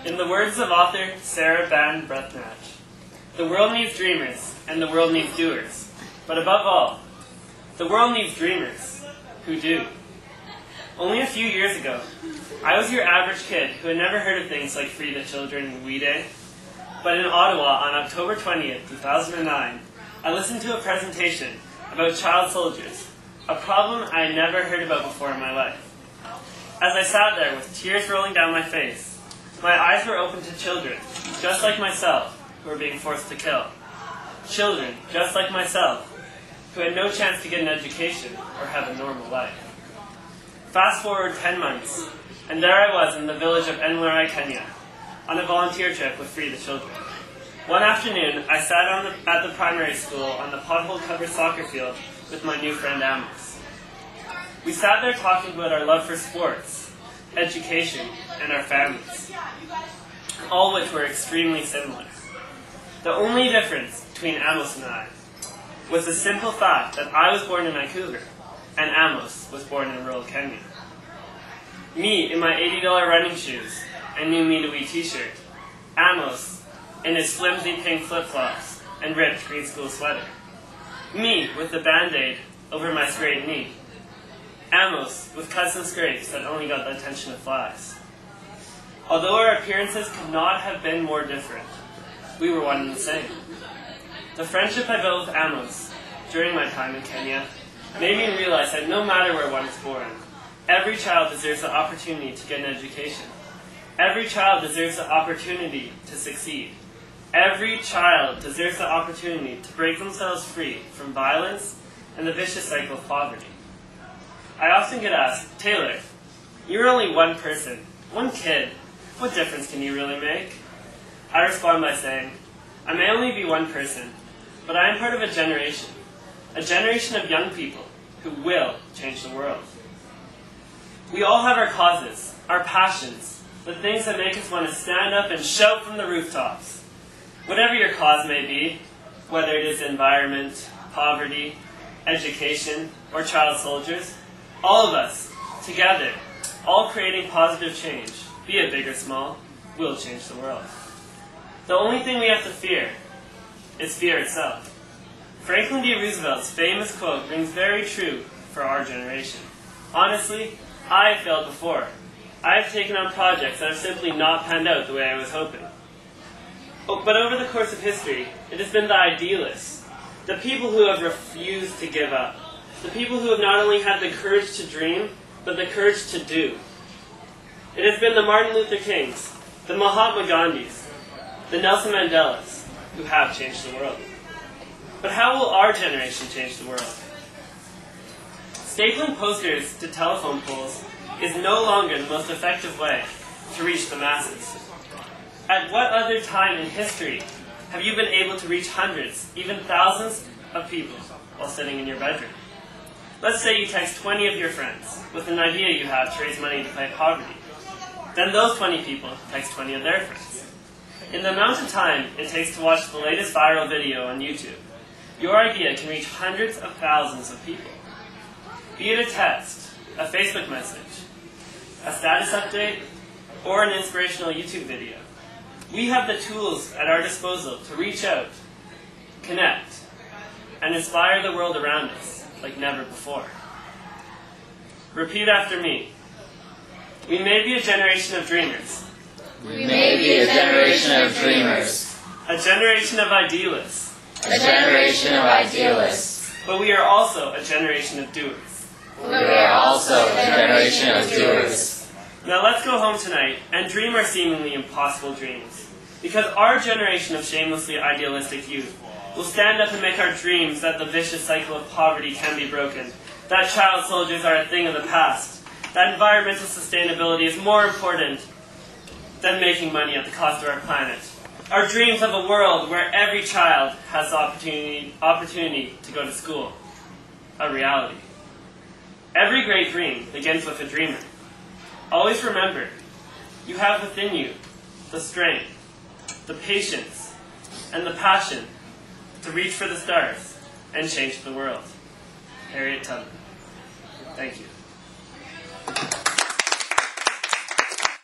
In the words of author Sarah Ban Breathnach, the world needs dreamers and the world needs doers. But above all, the world needs dreamers who do. Only a few years ago, I was your average kid who had never heard of things like Free the Children and We Day. But in Ottawa on October 20th, 2009, I listened to a presentation about child soldiers, a problem I had never heard about before in my life. As I sat there with tears rolling down my face, my eyes were open to children, just like myself, who were being forced to kill. Children, just like myself, who had no chance to get an education or have a normal life. Fast forward 10 months, and there I was in the village of Enlarai, Kenya, on a volunteer trip with Free the Children. One afternoon, I sat at the primary school on the pothole-covered soccer field with my new friend Amos. We sat there talking about our love for sports, education, and our families, all which were extremely similar. The only difference between Amos and I was the simple fact that I was born in Vancouver and Amos was born in rural Kenya. Me in my $80 running shoes and new Me to We t-shirt, Amos in his flimsy pink flip-flops and ripped green school sweater. Me with the Band-Aid over my scraped knee. Amos with cuts and scrapes that only got the attention of flies. Although our appearances could not have been more different, we were one and the same. The friendship I built with Amos during my time in Kenya made me realize that no matter where one is born, every child deserves the opportunity to get an education. Every child deserves the opportunity to succeed. Every child deserves the opportunity to break themselves free from violence and the vicious cycle of poverty. I often get asked, Taylor, you're only one person, one kid. What difference can you really make? I respond by saying, I may only be one person, but I am part of a generation of young people who will change the world. We all have our causes, our passions, the things that make us want to stand up and shout from the rooftops. Whatever your cause may be, whether it is environment, poverty, education, or child soldiers, all of us, together, all creating positive change, be it big or small, will change the world. The only thing we have to fear is fear itself. Franklin D. Roosevelt's famous quote rings very true for our generation. Honestly, I have failed before. I have taken on projects that have simply not panned out the way I was hoping. But over the course of history, it has been the idealists, the people who have refused to give up, the people who have not only had the courage to dream, but the courage to do. It has been the Martin Luther Kings, the Mahatma Gandhis, the Nelson Mandelas, who have changed the world. But how will our generation change the world? Stapling posters to telephone poles is no longer the most effective way to reach the masses. At what other time in history have you been able to reach hundreds, even thousands of people while sitting in your bedroom? Let's say you text 20 of your friends with an idea you have to raise money to fight poverty. Then those 20 people text 20 of their friends. In the amount of time it takes to watch the latest viral video on YouTube, your idea can reach hundreds of thousands of people. Be it a text, a Facebook message, a status update, or an inspirational YouTube video. We have the tools at our disposal to reach out, connect, and inspire the world around us like never before. Repeat after me. We may be a generation of dreamers. We may be a generation of dreamers. A generation of idealists. A generation of idealists. But we are also a generation of doers. We are also a generation of doers. Now let's go home tonight and dream our seemingly impossible dreams. Because our generation of shamelessly idealistic youth will stand up and make our dreams that the vicious cycle of poverty can be broken, that child soldiers are a thing of the past, that environmental sustainability is more important than making money at the cost of our planet. Our dreams of a world where every child has the opportunity to go to school. A reality. Every great dream begins with a dreamer. Always remember, you have within you the strength, the patience, and the passion to reach for the stars and change the world. Harriet Tubman. Thank you.